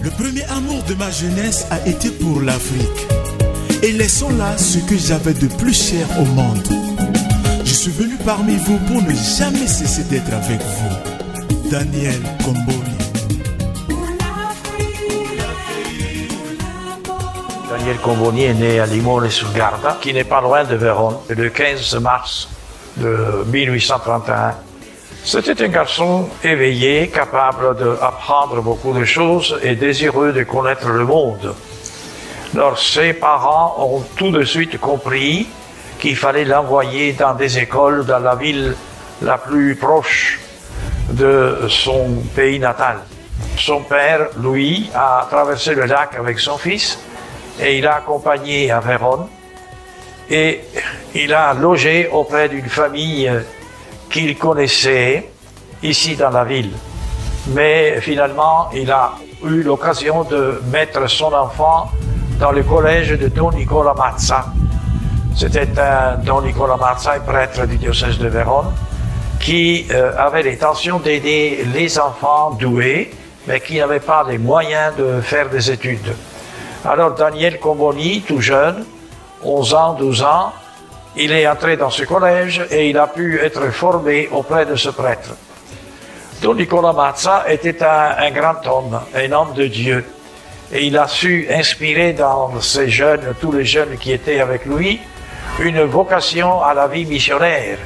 Le premier amour de ma jeunesse a été pour l'Afrique. Et laissons là ce que j'avais de plus cher au monde. Je suis venu parmi vous pour ne jamais cesser d'être avec vous. Daniel Comboni. Daniel Comboni est né à Limone-sul-Garda, qui n'est pas loin de Vérone, le 15 mars de 1831. C'était un garçon éveillé, capable d'apprendre beaucoup de choses et désireux de connaître le monde. Alors, ses parents ont tout de suite compris qu'il fallait l'envoyer dans des écoles dans la ville la plus proche de son pays natal. Son père, Louis, a traversé le lac avec son fils et il l'a accompagné à Vérone et il a logé auprès d'une famille qu'il connaissait ici dans la ville. Mais finalement, il a eu l'occasion de mettre son enfant dans le collège de Don Nicola Mazza. C'était Don Nicola Mazza, un prêtre du diocèse de Vérone, qui avait l'intention d'aider les enfants doués, mais qui n'avaient pas les moyens de faire des études. Alors Daniel Comboni, tout jeune, 11 ans, 12 ans, il est entré dans ce collège et il a pu être formé auprès de ce prêtre. Don Nicola Mazza était un grand homme, un homme de Dieu. Et il a su inspirer dans ces jeunes, tous les jeunes qui étaient avec lui, une vocation à la vie missionnaire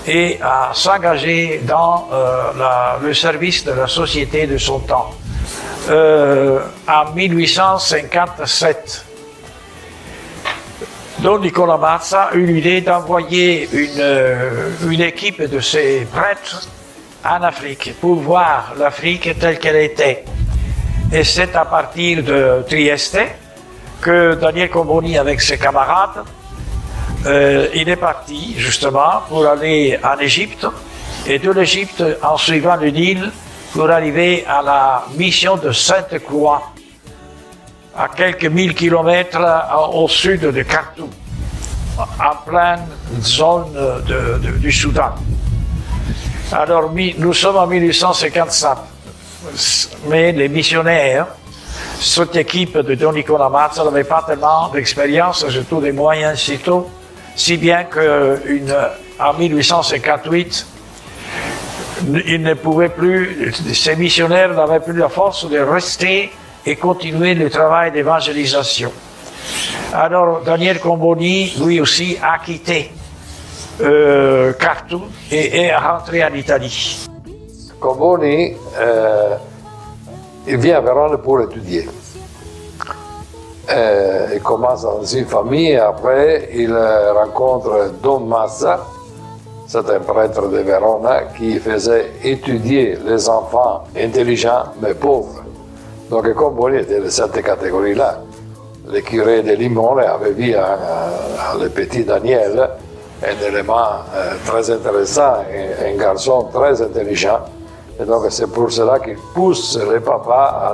et à s'engager dans le service de la société de son temps. En 1857, Don Nicola Mazza eut l'idée d'envoyer une équipe de ses prêtres en Afrique pour voir l'Afrique telle qu'elle était. Et c'est à partir de Trieste que Daniel Comboni, avec ses camarades, il est parti justement pour aller en Égypte, et de l'Égypte en suivant le Nil pour arriver à la mission de Sainte-Croix, à quelques 1000 kilomètres au sud de Khartoum, en pleine zone du Soudan. Alors nous sommes en 1857. Mais les missionnaires, cette équipe de Don Nicola Mazza n'avait pas tellement d'expérience, surtout des moyens sitôt, si bien qu'en 1858, ils ne pouvaient plus, ces missionnaires n'avaient plus la force de rester et continuer le travail d'évangélisation. Alors Daniel Comboni, lui aussi, a quitté Khartoum et est rentré en Italie. Comboni, il vient à Vérone pour étudier. Il commence dans une famille, après il rencontre Don Mazza, c'est un prêtre de Vérone qui faisait étudier les enfants intelligents mais pauvres. Donc Comboni était de cette catégorie-là. Le curé de Limone avait vu le petit Daniel, un élément très intéressant, un garçon très intelligent. Et donc c'est pour cela qu'il pousse les papas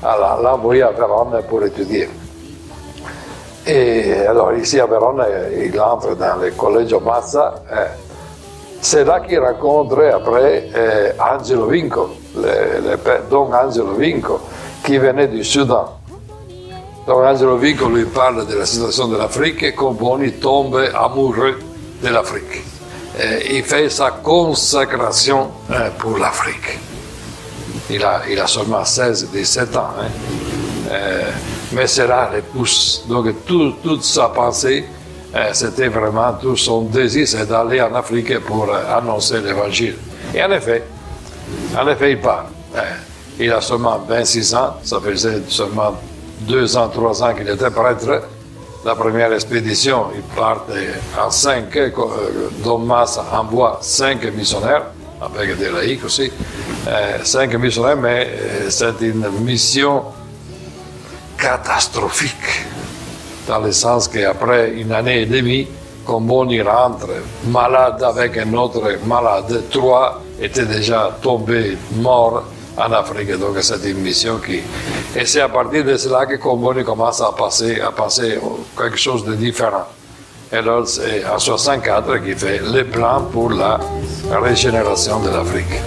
à l'envoyer à Vérone pour étudier. Et alors ici à Vérone, il entre dans le collège Mazza. C'est là qu'il rencontre après Angelo Vinco, Don Angelo Vinco, qui venait du Soudan. Don Angelo Vinco lui parle de la situation de l'Afrique et Comboni tombe amoureux de l'Afrique. Il fait sa consécration pour l'Afrique. Il a seulement 16-17 ans, mais cela le pousse. Donc toute sa pensée, c'était vraiment tout son désir, c'est d'aller en Afrique pour annoncer l'Évangile. Et en effet, il part. Il a seulement 26 ans, ça faisait seulement 2 ans, 3 ans qu'il était prêtre. La première expédition, ils partent en 5, Don Mazza envoie 5 missionnaires, avec des laïcs aussi, 5 missionnaires, mais c'est une mission catastrophique, dans le sens qu'après une année et demie, Comboni rentre malade avec un autre malade, 3 étaient déjà tombés morts en Afrique. Donc c'est une mission qui... Et c'est à partir de cela que Comboni commence à passer quelque chose de différent. Et alors c'est en 1964 qu'il fait le plan pour la régénération de l'Afrique.